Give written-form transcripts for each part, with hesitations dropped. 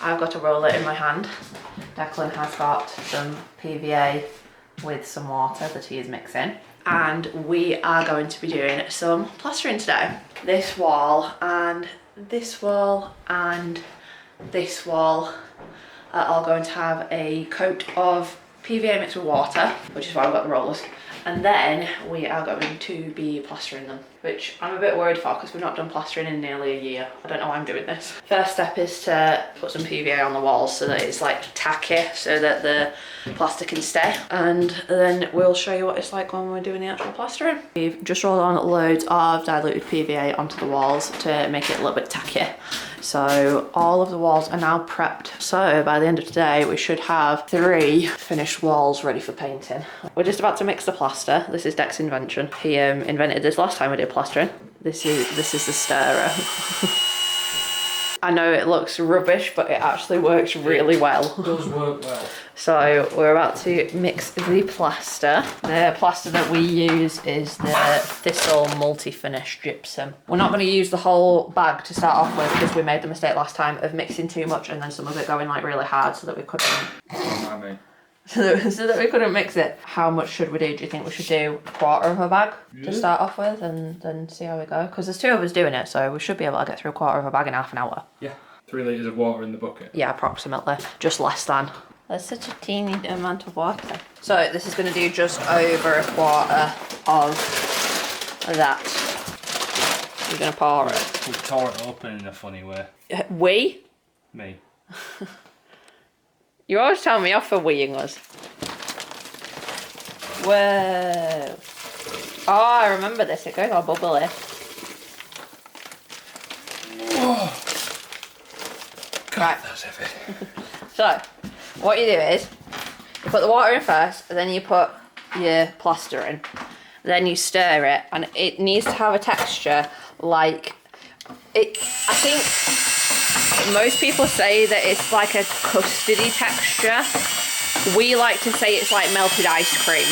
I've got a roller in my hand. Declan has got some PVA with some water that he is mixing. And we are going to be doing some plastering today. This wall and this wall and this wall are all going to have a coat of PVA mixed with water, which is why I've got the rollers. And then we are going to be plastering them, which I'm a bit worried for because we've not done plastering in nearly a year. I don't know why I'm doing this. First step is to put some PVA on the walls so that it's like tacky, so that the plaster can stay. And then we'll show you what it's like when we're doing the actual plastering. We've just rolled on loads of diluted PVA onto the walls to make it a little bit tacky. So all of the walls are now prepped. So by the end of today, we should have 3 finished walls ready for painting. We're just about to mix the plaster. This is Dec's invention. He invented this last time we did plastering. This is the stirrer. I know it looks rubbish, but it actually works really well. It does work well. So we're about to mix the plaster. The plaster that we use is the Thistle Multi-Finish Gypsum. We're not going to use the whole bag to start off with because we made the mistake last time of mixing too much and then some of it going like really hard so that we couldn't... So that we couldn't mix it. How much should we do? Do you think we should do a quarter of a bag to start off with and then see how we go? Because there's 2 of us doing it, so we should be able to get through a quarter of a bag in half an hour. Yeah, 3 litres of water in the bucket. Yeah, approximately. Just less than. There's such a teeny amount of water. So this is going to do just over a quarter of that. You're going to pour it. We tore it open in a funny way. We? Me. You always tell me off for weeing us. Whoa. Oh, I remember this. It goes all bubbly. Whoa. God, Right. that's heavy. So, what you do is, you put the water in first, and then you put your plaster in. Then you stir it, and it needs to have a texture like... I think most people say that it's like a custardy texture. We like to say it's like melted ice cream.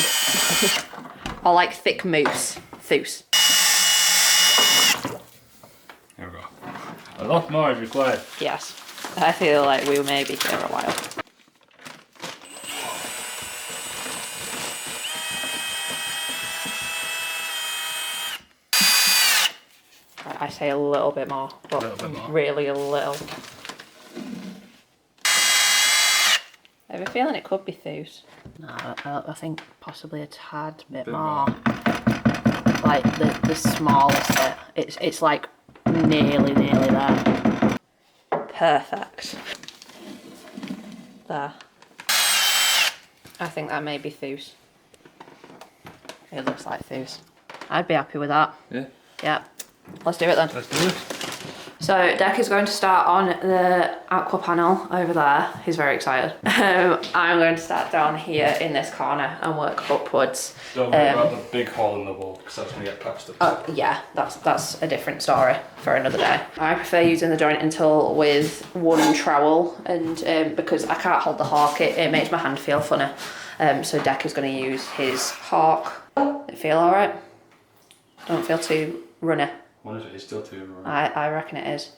Or like thick mousse. Thoos. There we go. A lot more is required. Yes. I feel like we may be here a while. I say a little bit more, but really a little. I have a feeling it could be Thoos. No, I think possibly a tad bit more. Like the smallest bit. It's like nearly there. Perfect. There. I think that may be Thoos. It looks like Thoos. I'd be happy with that. Yeah. Yeah. Let's do it then. Let's do it. So Dec is going to start on the aqua panel over there. He's very excited. I'm going to start down here in this corner and work upwards. Don't worry about the big hole in the wall because that's going to get plastered. Oh yeah, that's a different story for another day. I prefer using the jointing tool with one trowel, and because I can't hold the hawk, it makes my hand feel funny. So Dec is going to use his hawk. Does it feel alright? Don't feel too runny. What if it is still too runny? I reckon it is.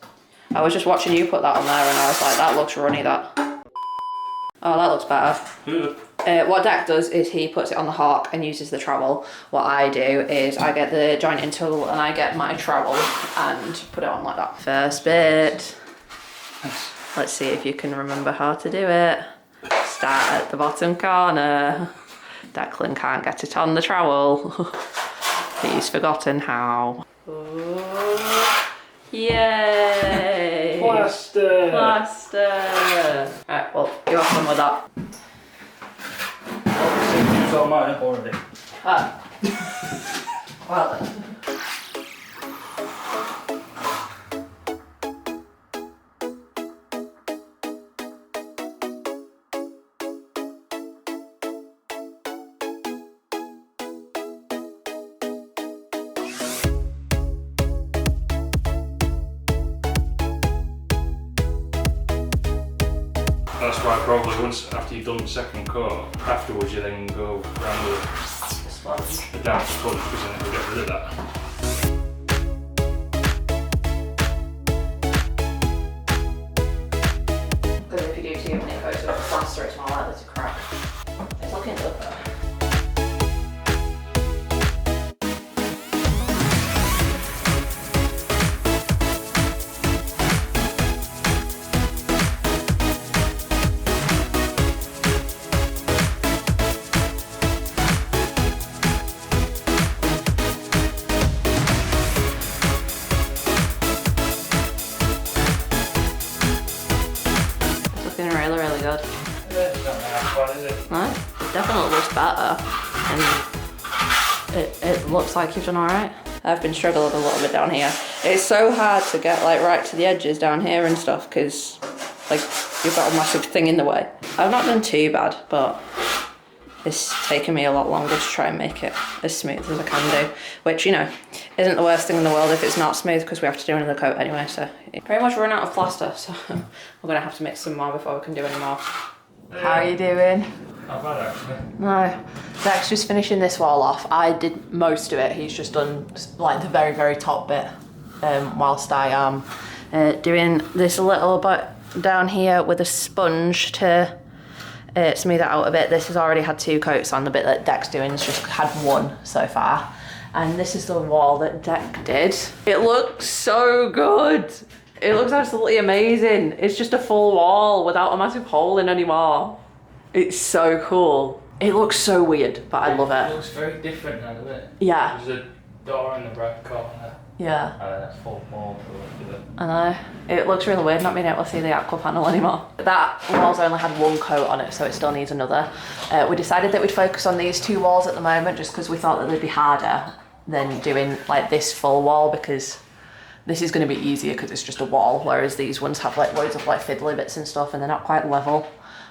I was just watching you put that on there and I was like, that looks runny, that. Oh, that looks better. What Dec does is he puts it on the hawk and uses the trowel. What I do is I get the jointing tool and I get my trowel and put it on like that. First bit. Let's see if you can remember how to do it. Start at the bottom corner. Declan can't get it on the trowel. He's forgotten how. Ooh. Yay! Plaster! Plaster! Right, well, you have fun with that. It's all mine already. Well then. That's why probably once after you've done the second coat, afterwards you then go around with The sponge. the damp sponge because then it'll get rid of that. they look really good. It's not half bad, is it? No, it definitely looks better. And it looks like you've done alright. I've been struggling a little bit down here. It's so hard to get like right to the edges down here and stuff because like you've got a massive thing in the way. I've not done too bad, but it's taken me a lot longer to try and make it as smooth as I can do, which, you know, isn't the worst thing in the world if it's not smooth because we have to do another coat anyway. So pretty much run out of plaster, so we're gonna have to mix some more before we can do any more. How are you doing? Not bad actually. No, Dec's just finishing this wall off. I did most of it. He's just done like the very, very top bit, whilst I am doing this little bit down here with a sponge to smooth it out a bit. This has already had 2 coats on. The bit that Dec's doing has just had 1 so far. And this is the wall that Dec did. It looks so good. It looks absolutely amazing. It's just a full wall without a massive hole in anymore. It's so cool. It looks so weird, but I love it. It looks very different now, doesn't it? Yeah. There's a door in the right corner. Yeah. And then a full wall to the left of it. I know. It looks really weird not being able to see the aqua panel anymore. That wall's only had 1 coat on it, so it still needs another. We decided that we'd focus on these 2 walls at the moment just because we thought that they'd be harder than doing like this full wall, because this is going to be easier because it's just a wall, whereas these ones have like loads of like fiddly bits and stuff and they're not quite level.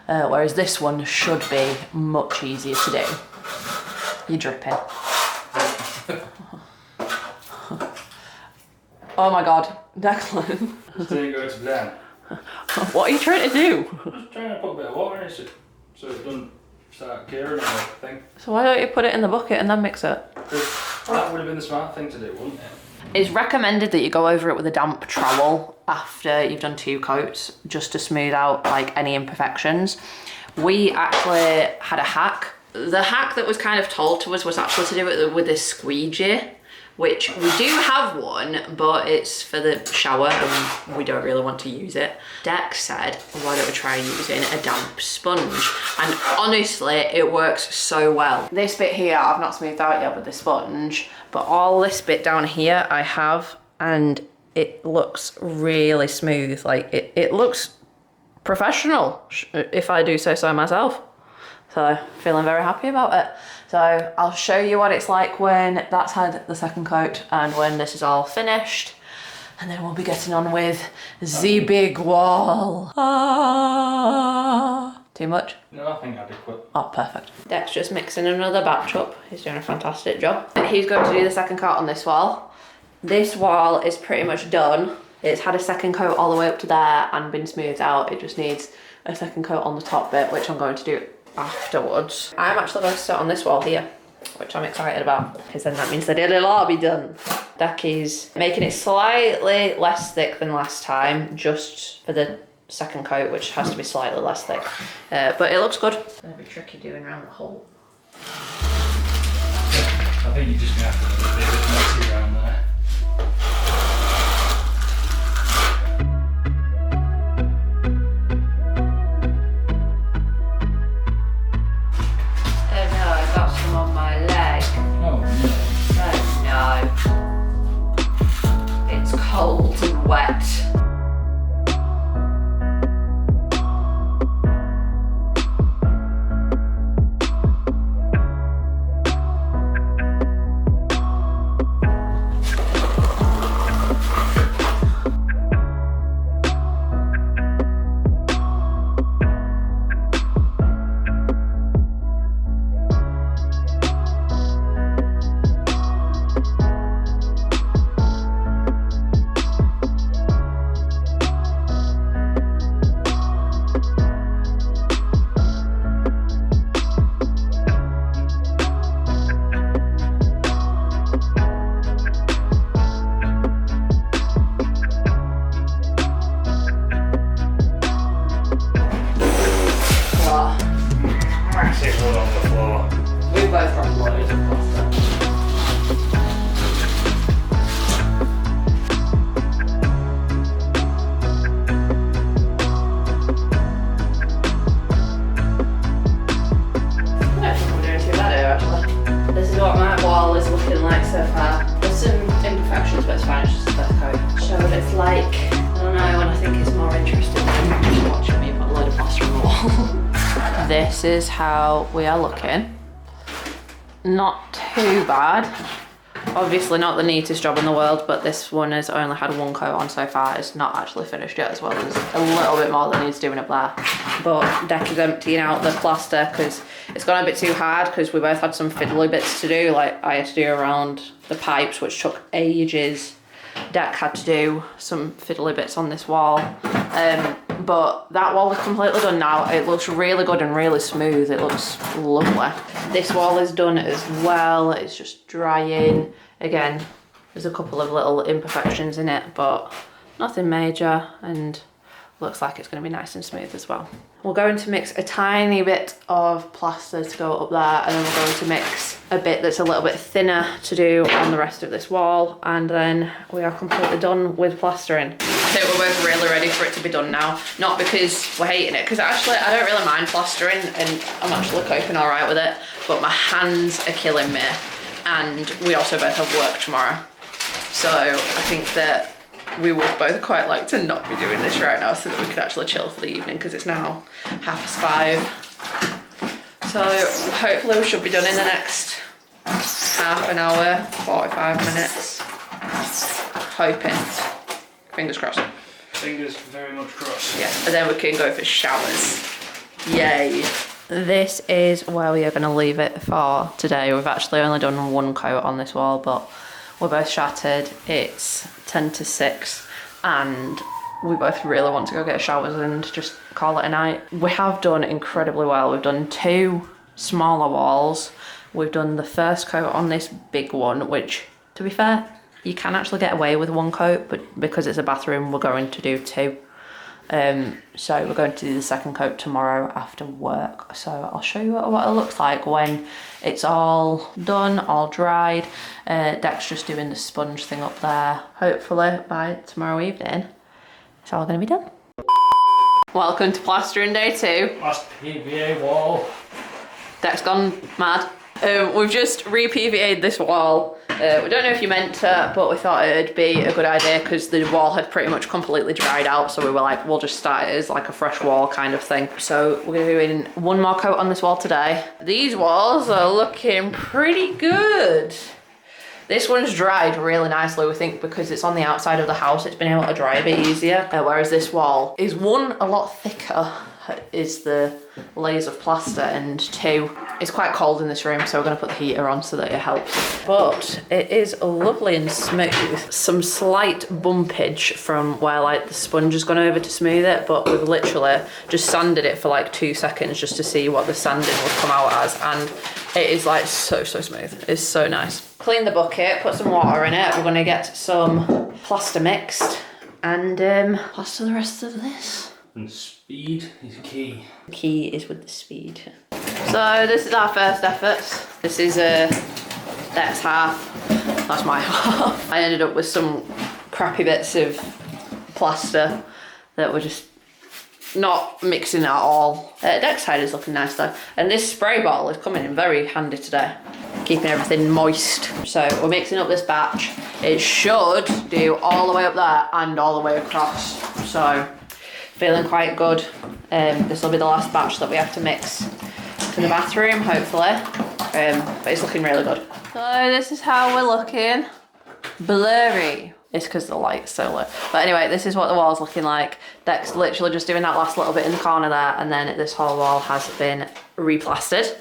Whereas this one should be much easier to do. You're dripping. Oh my god, Declan. Just didn't go to blend. What are you trying to do? Just trying to put a bit of water in it so it doesn't start curing or anything. So why don't you put it in the bucket and then mix it? That would have been the smart thing to do, wouldn't it? It's recommended that you go over it with a damp trowel after you've done 2 coats, just to smooth out like any imperfections. We actually had a hack. The hack that was kind of told to us was actually to do it with this squeegee, which we do have one, but it's for the shower and we don't really want to use it. Dec said, why don't we try using a damp sponge? And honestly, it works so well. This bit here, I've not smoothed out yet with the sponge, but all this bit down here I have, and it looks really smooth. Like it looks professional, if I do say so myself. So feeling very happy about it. So I'll show you what it's like when that's had the 2nd coat and when this is all finished. And then we'll be getting on with the big wall. Ah. Too much? No, I think adequate. Oh, perfect. Dec's just mixing another batch up. He's doing a fantastic job. He's going to do the 2nd coat on this wall. This wall is pretty much done. It's had a 2nd coat all the way up to there and been smoothed out. It just needs a 2nd coat on the top bit, which I'm going to do afterwards. I'm actually going to start on this wall here, which I'm excited about, because then that means that it'll all be done. Dec is making it slightly less thick than last time, just for the 2nd coat, which has to be slightly less thick. But it looks good. It's going to be tricky doing around the hole. I think you're just going to have to be a bit messy around there. Cold and wet. this is how we are looking. Not too bad. Obviously not the neatest job in the world, but this one has only had one coat on so far. It's not actually finished yet as well. There's a little bit more that needs doing up there. But Dec is emptying out the plaster because it's gone a bit too hard, because we both had some fiddly bits to do. Like I had to do around the pipes, which took ages. Dec had to do some fiddly bits on this wall. But that wall is completely done now. It looks really good and really smooth. It looks lovely. This wall is done as well. It's just drying. Again, there's a couple of little imperfections in it, but nothing major, and looks like it's going to be nice and smooth as well. We're going to mix a tiny bit of plaster to go up there, and then we're going to mix a bit that's a little bit thinner to do on the rest of this wall, and then we are completely done with plastering. I think we're both really ready for it to be done now. Not because we're hating it, because actually I don't really mind plastering and I'm actually coping all right with it, but my hands are killing me, and we also both have work tomorrow. So I think that we would both quite like to not be doing this right now so that we could actually chill for the evening, because it's now 5:30. So hopefully we should be done in the next half an hour, 45 minutes. Hoping. Fingers crossed. Fingers very much crossed. Yeah, and then we can go for showers. Yay. This is where we are going to leave it for today. We've actually only done one coat on this wall, but we're both shattered. It's 10 to 6 and we both really want to go get showers and just call it a night. We have done incredibly well. We've done 2 smaller walls. We've done the first coat on this big one, which, to be fair, you can actually get away with 1 coat, but because it's a bathroom, we're going to do 2. So we're going to do the second coat tomorrow after work. So I'll show you what it looks like when it's all done, all dried. Dec's just doing the sponge thing up there. Hopefully by tomorrow evening, it's all going to be done. Welcome to plastering day 2. Last PVA wall. Dec's gone mad. We've just re-PVA'd this wall. We don't know if you meant to, but we thought it'd be a good idea because the wall had pretty much completely dried out, so we were like, we'll just start it as like a fresh wall kind of thing. So we're doing 1 more coat on this wall today. These walls are looking pretty good. This one's dried really nicely, we think, because it's on the outside of the house. It's been able to dry a bit easier, whereas this wall is 1, a lot thicker is the layers of plaster, and 2, it's quite cold in this room, so we're going to put the heater on so that it helps. But it is lovely and smooth. Some slight bumpage from where like the sponge has gone over to smooth it, but we've literally just sanded it for like 2 seconds just to see what the sanding would come out as, and it is like so smooth. It's so nice. Clean the bucket, put some water in it. We're going to get some plaster mixed and plaster the rest of this. And speed is key. The key is with the speed. So this is our first effort. This is Dec's half. That's my half. I ended up with some crappy bits of plaster that were just not mixing at all. Dec's side is looking nice though. And this spray bottle is coming in very handy today, keeping everything moist. So we're mixing up this batch. It should do all the way up there and all the way across. So feeling quite good. This will be the last batch that we have to mix to the bathroom, hopefully. But it's looking really good. So this is how we're looking. Blurry. It's because the light's so low. But anyway, this is what the wall's looking like. Dec's literally just doing that last little bit in the corner there, and then this whole wall has been replastered.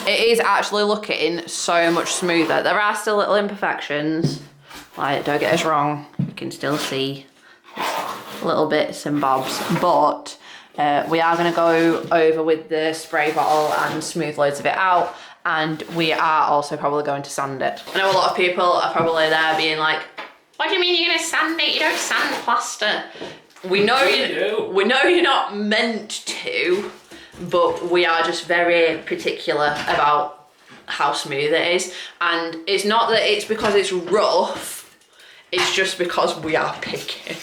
It is actually looking so much smoother. There are still little imperfections. Like, don't get us wrong, you can still see little bits and bobs, but we are going to go over with the spray bottle and smooth loads of it out, and we are also probably going to sand it. I know a lot of people are probably there being like, what do you mean you're going to sand it? You don't sand plaster. We know you're not meant to, but we are just very particular about how smooth it is, and it's not that it's because it's rough, it's just because we are picky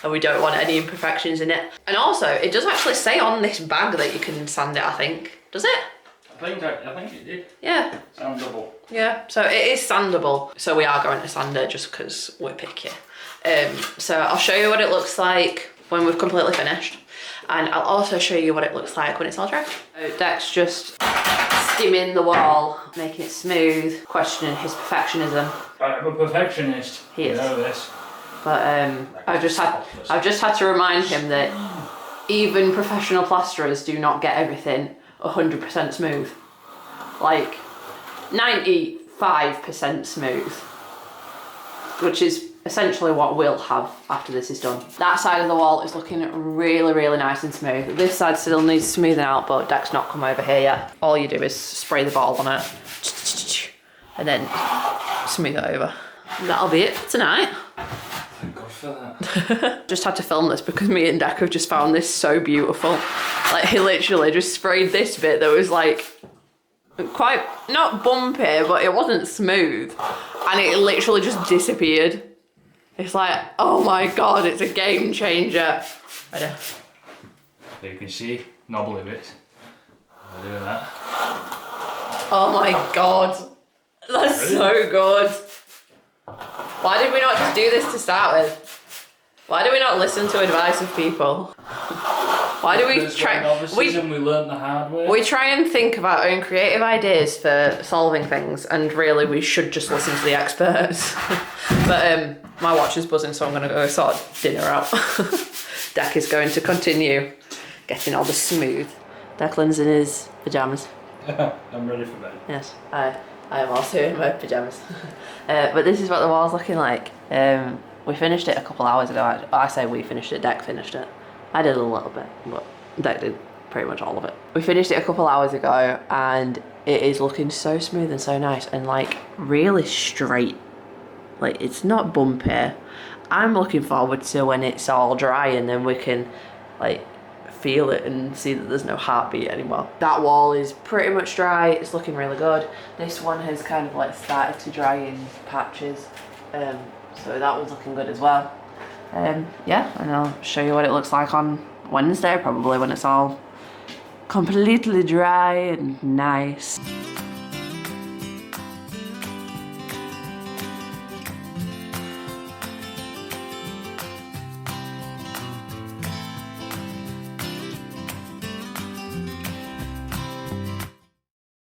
and we don't want any imperfections in it. And also, it does actually say on this bag that you can sand it, I think. Does it? I think it did. Yeah. Sandable. Yeah, so it is sandable. So we are going to sand it just because we're picky. So I'll show you what it looks like when we've completely finished. and I'll also show you what it looks like when it's all dry. So Dec's just skimming the wall, making it smooth, questioning his perfectionism. I'm a perfectionist. He is. You know this. But I've just had to remind him that even professional plasterers do not get everything 100% smooth. Like 95% smooth, which is essentially what we'll have after this is done. That side of the wall is looking really, really nice and smooth. This side still needs smoothing out, but Dec's not come over here yet. All you do is spray the ball on it and then smooth it over. And that'll be it for tonight. Thank God for that. Just had to film this because me and Dec have just found this so beautiful. Like, he literally just sprayed this bit that was like quite, not bumpy, but it wasn't smooth. And it literally just disappeared. It's like, oh my God, it's a game changer. There you can see knobbly bits. I'm doing that. Oh my God, that's so good. Why did we not just do this to start with? Why do we not listen to advice of people? Why do we try? We learn the hard way. We try and think of our own creative ideas for solving things, and really we should just listen to the experts. But my watch is buzzing, so I'm gonna go sort dinner out. Dec is going to continue getting all the smooth. Declan's in his pajamas. I'm ready for bed. Yes, I am also in my pajamas. But this is what the wall's looking like. We finished it a couple hours ago. I say we finished it, Dec finished it. I did a little bit, but Dec did pretty much all of it. We finished it a couple hours ago and it is looking so smooth and so nice and like really straight. Like, it's not bumpy. I'm looking forward to when it's all dry and then we can like feel it and see that there's no heartbeat anymore. That wall is pretty much dry. It's looking really good. This one has kind of like started to dry in patches. So that one's looking good as well. Yeah, and I'll show you what it looks like on Wednesday, probably, when it's all completely dry and nice.